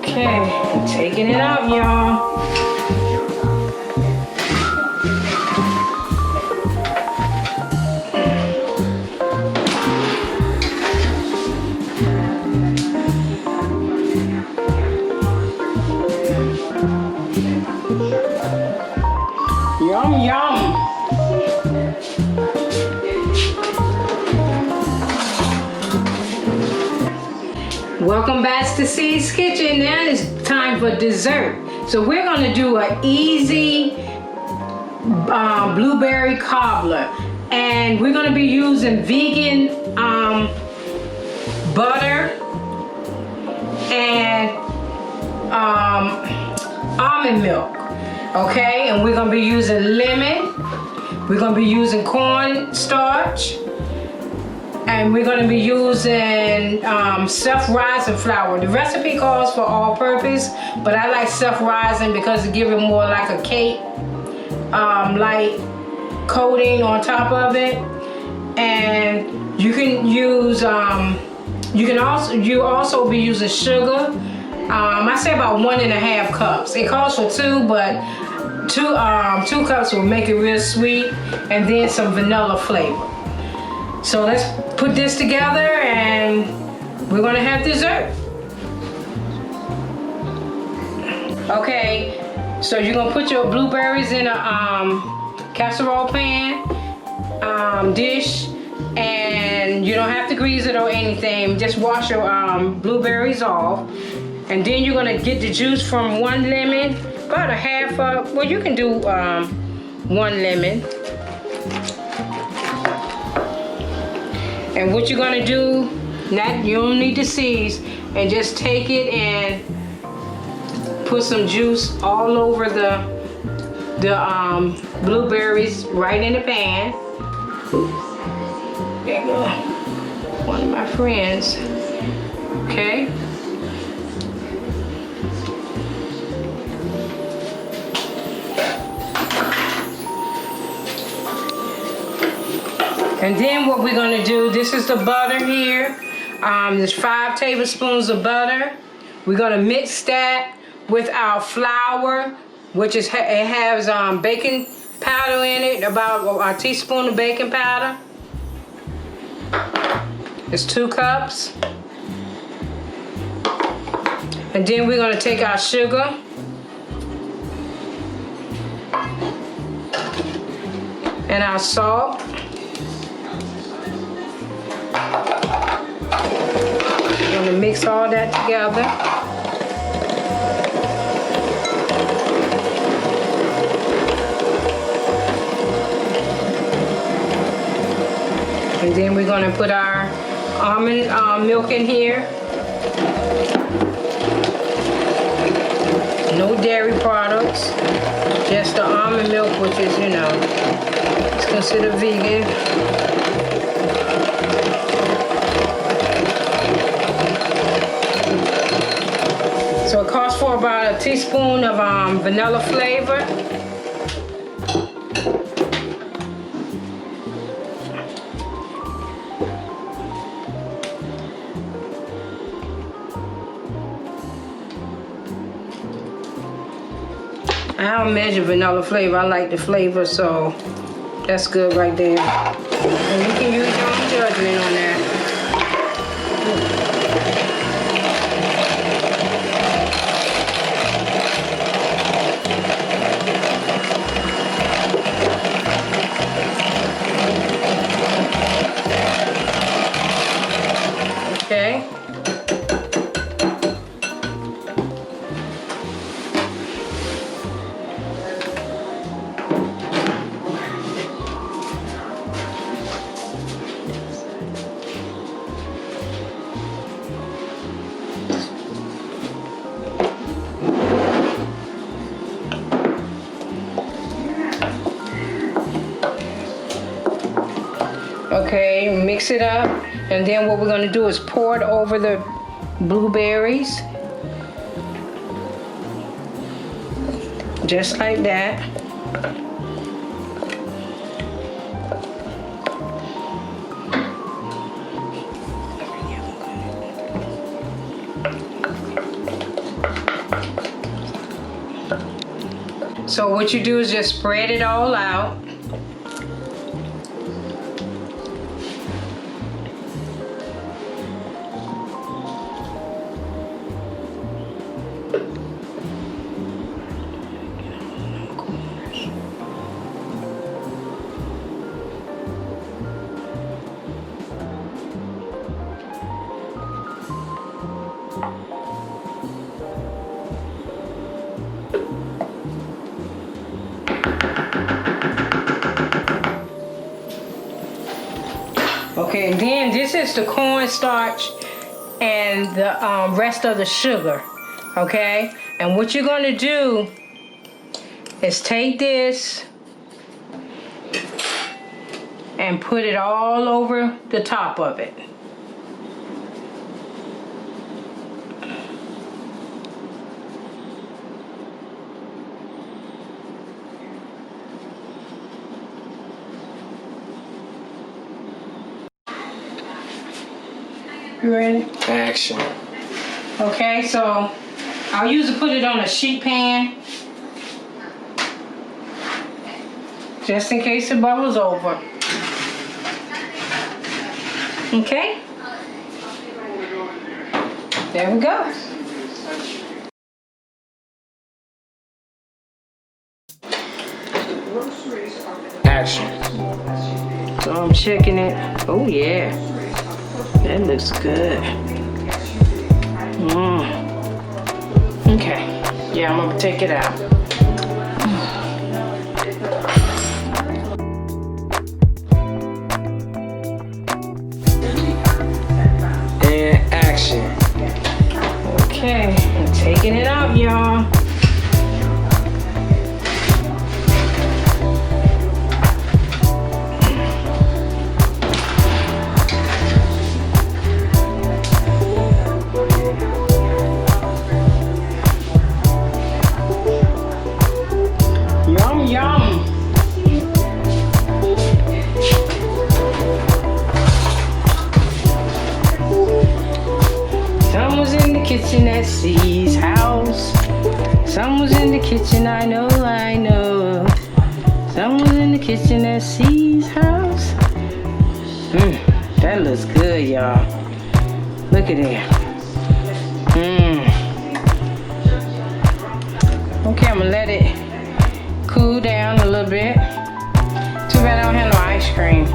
Okay, taking it out, y'all. Yum, yum. Welcome back to C's Kitchen. Now it's time for dessert. So we're gonna do an easy blueberry cobbler. And we're gonna be using vegan butter and almond milk. Okay, and we're gonna be using lemon. We're gonna be using cornstarch. And we're gonna be using self-rising flour. The recipe calls for all-purpose, but I like self-rising because it gives it more like a cake, light coating on top of it. And you can use, you also be using sugar. I say about 1.5 cups. It calls for 2, but 2 cups will make it real sweet, and then some vanilla flavor. So let's put this together and we're gonna have dessert. Okay, so you're gonna put your blueberries in a casserole pan, dish, and you don't have to grease it or anything. Just wash your blueberries off. And then you're gonna get the juice from 1 lemon, about a half up. Well, you can do 1 lemon. And what you're gonna do, you don't need the seeds, and just take it and put some juice all over the blueberries right in the pan. There you go. One of my friends. Okay. And then what we're gonna do, this is the butter here. There's 5 tablespoons of butter. We're gonna mix that with our flour, which is it has baking powder in it, about a teaspoon of baking powder. It's 2 cups. And then we're gonna take our sugar. And our salt. We're gonna mix all that together. And then we're gonna put our almond milk in here. No dairy products, just the almond milk, which is, it's considered vegan. So it calls for about a teaspoon of vanilla flavor. I don't measure vanilla flavor. I like the flavor, so that's good right there. And you can use your own judgment on that. Okay. Okay, mix it up, and then what we're going to do is pour it over the blueberries. Just like that. So what you do is just spread it all out. Okay, and then this is the cornstarch and the rest of the sugar, okay? And what you're gonna do is take this and put it all over the top of it. You ready? Action. Okay, so I'll usually put it on a sheet pan just in case it bubbles over. Okay? There we go. Action. So I'm checking it. Oh yeah. That looks good. Okay. Yeah, I'm gonna take it out. And action. Okay, I'm taking it out, y'all. Yum, yum. Someone's in the kitchen at C's house. Someone's in the kitchen, I know. Someone's in the kitchen at C's house. That looks good, y'all. Look at that. Okay, I'm gonna let it cool down a little bit. Too bad I don't have no ice cream.